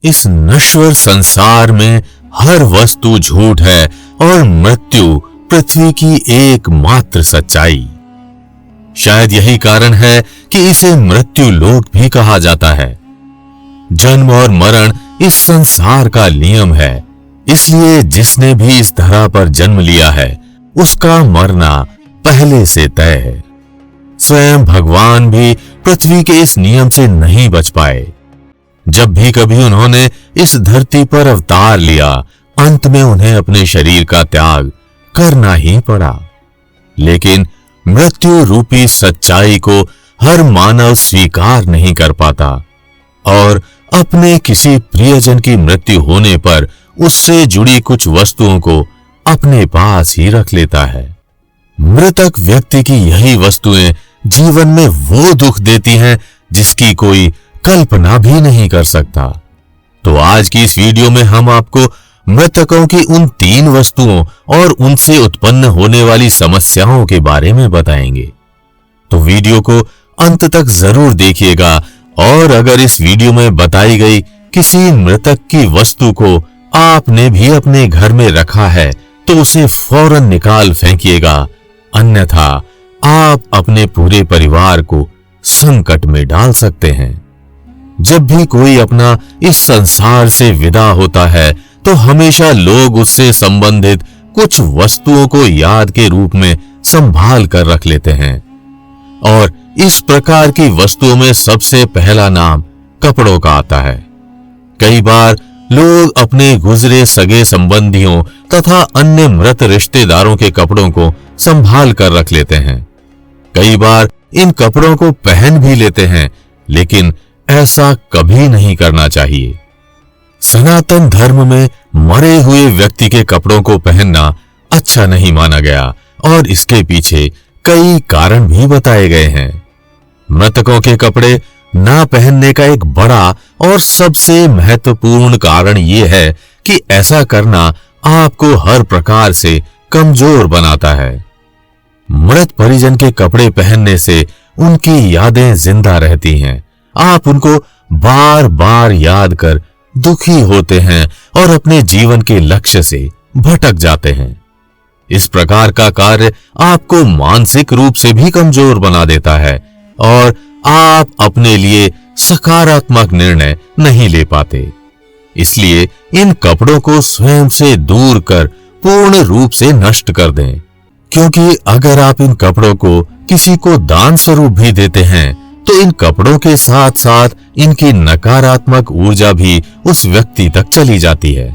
इस नश्वर संसार में हर वस्तु झूठ है और मृत्यु पृथ्वी की एकमात्र सच्चाई। शायद यही कारण है कि इसे मृत्यु लोक भी कहा जाता है। जन्म और मरण इस संसार का नियम है, इसलिए जिसने भी इस धरा पर जन्म लिया है उसका मरना पहले से तय है। स्वयं भगवान भी पृथ्वी के इस नियम से नहीं बच पाए। जब भी कभी उन्होंने इस धरती पर अवतार लिया, अंत में उन्हें अपने शरीर का त्याग करना ही पड़ा। लेकिन मृत्यु रूपी सच्चाई को हर मानव स्वीकार नहीं कर पाता और अपने किसी प्रियजन की मृत्यु होने पर उससे जुड़ी कुछ वस्तुओं को अपने पास ही रख लेता है। मृतक व्यक्ति की यही वस्तुएं जीवन में वो दुख देती हैं जिसकी कोई कल्पना भी नहीं कर सकता। तो आज की इस वीडियो में हम आपको मृतकों की उन 3 वस्तुओं और उनसे उत्पन्न होने वाली समस्याओं के बारे में बताएंगे। तो वीडियो को अंत तक जरूर देखिएगा और अगर इस वीडियो में बताई गई किसी मृतक की वस्तु को आपने भी अपने घर में रखा है तो उसे फौरन निकाल फेंकिएगा, अन्यथा आप अपने पूरे परिवार को संकट में डाल सकते हैं। जब भी कोई अपना इस संसार से विदा होता है तो हमेशा लोग उससे संबंधित कुछ वस्तुओं को याद के रूप में संभाल कर रख लेते हैं और इस प्रकार की वस्तुओं में सबसे पहला नाम कपड़ों का आता है। कई बार लोग अपने गुजरे सगे संबंधियों तथा अन्य मृत रिश्तेदारों के कपड़ों को संभाल कर रख लेते हैं। कई बार इन कपड़ों को पहन भी लेते हैं, लेकिन ऐसा कभी नहीं करना चाहिए। सनातन धर्म में मरे हुए व्यक्ति के कपड़ों को पहनना अच्छा नहीं माना गया और इसके पीछे कई कारण भी बताए गए हैं। मृतकों के कपड़े ना पहनने का एक बड़ा और सबसे महत्वपूर्ण कारण यह है कि ऐसा करना आपको हर प्रकार से कमजोर बनाता है। मृत परिजन के कपड़े पहनने से उनकी यादें जिंदा रहती हैं। आप उनको बार बार याद कर दुखी होते हैं और अपने जीवन के लक्ष्य से भटक जाते हैं। इस प्रकार का कार्य आपको मानसिक रूप से भी कमजोर बना देता है और आप अपने लिए सकारात्मक निर्णय नहीं ले पाते। इसलिए इन कपड़ों को स्वयं से दूर कर पूर्ण रूप से नष्ट कर दें, क्योंकि अगर आप इन कपड़ों को किसी को दान स्वरूप भी देते हैं तो इन कपड़ों के साथ साथ इनकी नकारात्मक ऊर्जा भी उस व्यक्ति तक चली जाती है।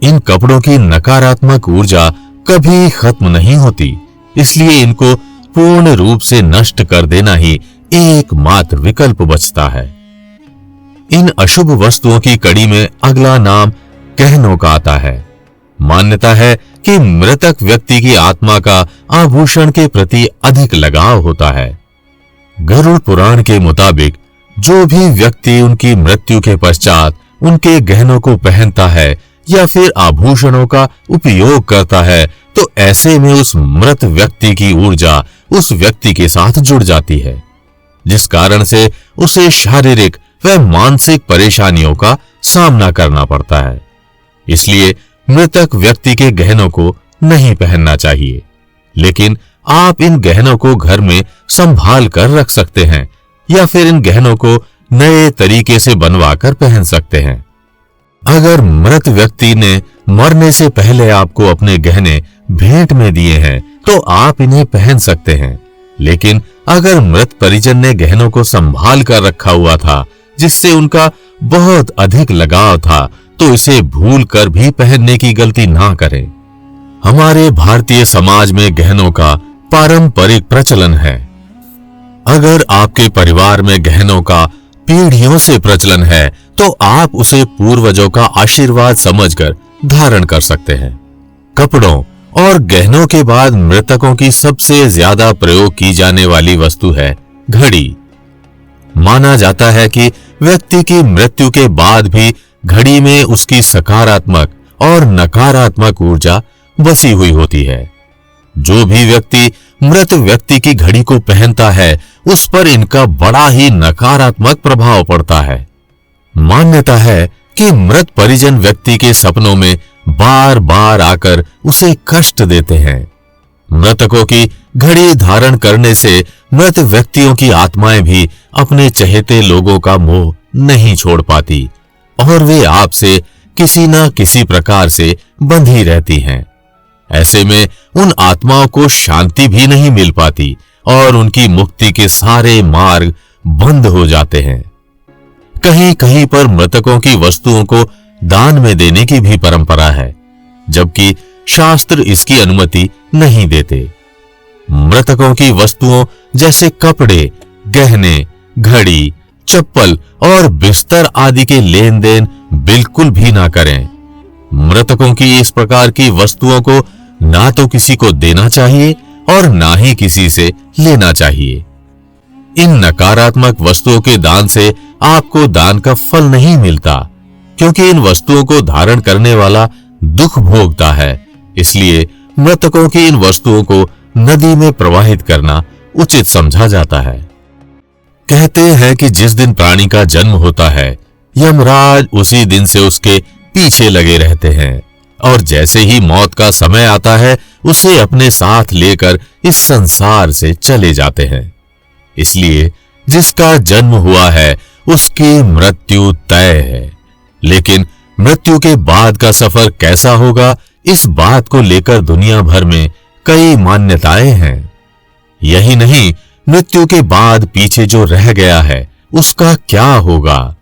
इन कपड़ों की नकारात्मक ऊर्जा कभी खत्म नहीं होती, इसलिए इनको पूर्ण रूप से नष्ट कर देना ही एकमात्र विकल्प बचता है। इन अशुभ वस्तुओं की कड़ी में अगला नाम गहनों का आता है। मान्यता है कि मृतक व्यक्ति की आत्मा का आभूषण के प्रति अधिक लगाव होता है। गरुड़ पुराण के मुताबिक जो भी व्यक्ति उनकी मृत्यु के पश्चात उनके गहनों को पहनता है या फिर आभूषणों का उपयोग करता है तो ऐसे में उस मृत व्यक्ति की ऊर्जा उस व्यक्ति के साथ जुड़ जाती है, जिस कारण से उसे शारीरिक व मानसिक परेशानियों का सामना करना पड़ता है। इसलिए मृतक व्यक्ति के गहनों को नहीं पहनना चाहिए, लेकिन आप इन गहनों को घर में संभाल कर रख सकते हैं या फिर इन गहनों को नए तरीके से बनवाकर पहन सकते हैं। अगर मृत व्यक्ति ने मरने से पहले आपको अपने गहने भेंट में दिए हैं तो आप इन्हें पहन सकते हैं, लेकिन अगर मृत परिजन ने गहनों को संभाल कर रखा हुआ था जिससे उनका बहुत अधिक लगाव था तो इसे भूल कर भी पहनने की गलती ना करें। हमारे भारतीय समाज में गहनों का पारंपरिक प्रचलन है। अगर आपके परिवार में गहनों का पीढ़ियों से प्रचलन है तो आप उसे पूर्वजों का आशीर्वाद समझकर धारण कर सकते हैं। कपड़ों और गहनों के बाद मृतकों की सबसे ज्यादा प्रयोग की जाने वाली वस्तु है घड़ी। माना जाता है कि व्यक्ति की मृत्यु के बाद भी घड़ी में उसकी सकारात्मक और नकारात्मक ऊर्जा बसी हुई होती है। जो भी व्यक्ति मृत व्यक्ति की घड़ी को पहनता है उस पर इनका बड़ा ही नकारात्मक प्रभाव पड़ता है। मान्यता है कि मृत परिजन व्यक्ति के सपनों में बार बार आकर उसे कष्ट देते हैं। मृतकों की घड़ी धारण करने से मृत व्यक्तियों की आत्माएं भी अपने चहेते लोगों का मोह नहीं छोड़ पाती और वे आपसे किसी न किसी प्रकार से बंधी रहती हैं। ऐसे में उन आत्माओं को शांति भी नहीं मिल पाती और उनकी मुक्ति के सारे मार्ग बंद हो जाते हैं। कहीं कहीं पर मृतकों की वस्तुओं को दान में देने की भी परंपरा है, जबकि शास्त्र इसकी अनुमति नहीं देते। मृतकों की वस्तुओं जैसे कपड़े, गहने, घड़ी, चप्पल और बिस्तर आदि के लेन देन बिल्कुल भी ना करें। मृतकों की इस प्रकार की वस्तुओं को ना तो किसी को देना चाहिए और ना ही किसी से लेना चाहिए। इन नकारात्मक वस्तुओं के दान से आपको दान का फल नहीं मिलता, क्योंकि इन वस्तुओं को धारण करने वाला दुख भोगता है। इसलिए मृतकों की इन वस्तुओं को नदी में प्रवाहित करना उचित समझा जाता है। कहते हैं कि जिस दिन प्राणी का जन्म होता है, यमराज उसी दिन से उसके पीछे लगे रहते हैं और जैसे ही मौत का समय आता है उसे अपने साथ लेकर इस संसार से चले जाते हैं। इसलिए जिसका जन्म हुआ है उसकी मृत्यु तय है, लेकिन मृत्यु के बाद का सफर कैसा होगा, इस बात को लेकर दुनिया भर में कई मान्यताएं हैं। यही नहीं, मृत्यु के बाद पीछे जो रह गया है उसका क्या होगा,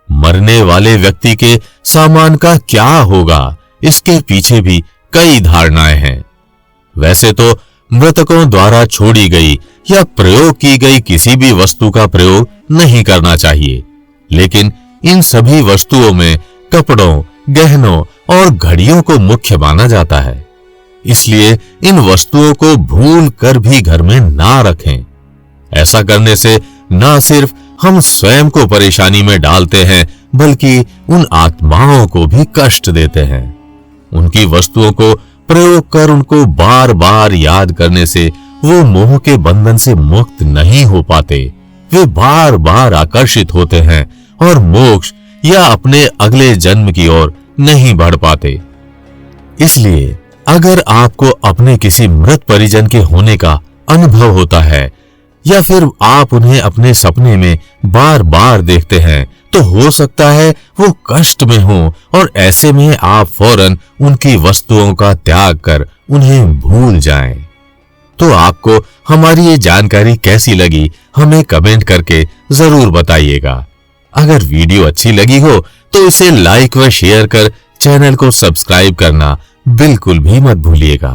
मरने वाले व्यक्ति के सामान का क्या होगा, इसके पीछे भी कई धारणाएं हैं। वैसे तो मृतकों द्वारा छोड़ी गई या प्रयोग की गई किसी भी वस्तु का प्रयोग नहीं करना चाहिए, लेकिन इन सभी वस्तुओं में कपड़ों, गहनों और घड़ियों को मुख्य माना जाता है। इसलिए इन वस्तुओं को भूल कर भी घर में ना रखें। ऐसा करने से ना सिर्फ हम स्वयं को परेशानी में डालते हैं, बल्कि उन आत्माओं को भी कष्ट देते हैं। उनकी वस्तुओं को प्रयोग कर उनको बार बार याद करने से वो मोह के बंधन से मुक्त नहीं हो पाते। वे बार बार आकर्षित होते हैं और मोक्ष या अपने अगले जन्म की ओर नहीं बढ़ पाते। इसलिए अगर आपको अपने किसी मृत परिजन के होने का अनुभव होता है या फिर आप उन्हें अपने सपने में बार बार देखते हैं, तो हो सकता है वो कष्ट में हो और ऐसे में आप फौरन उनकी वस्तुओं का त्याग कर उन्हें भूल जाएं। तो आपको हमारी ये जानकारी कैसी लगी, हमें कमेंट करके जरूर बताइएगा। अगर वीडियो अच्छी लगी हो तो इसे लाइक व शेयर कर चैनल को सब्सक्राइब करना बिल्कुल भी मत भूलिएगा।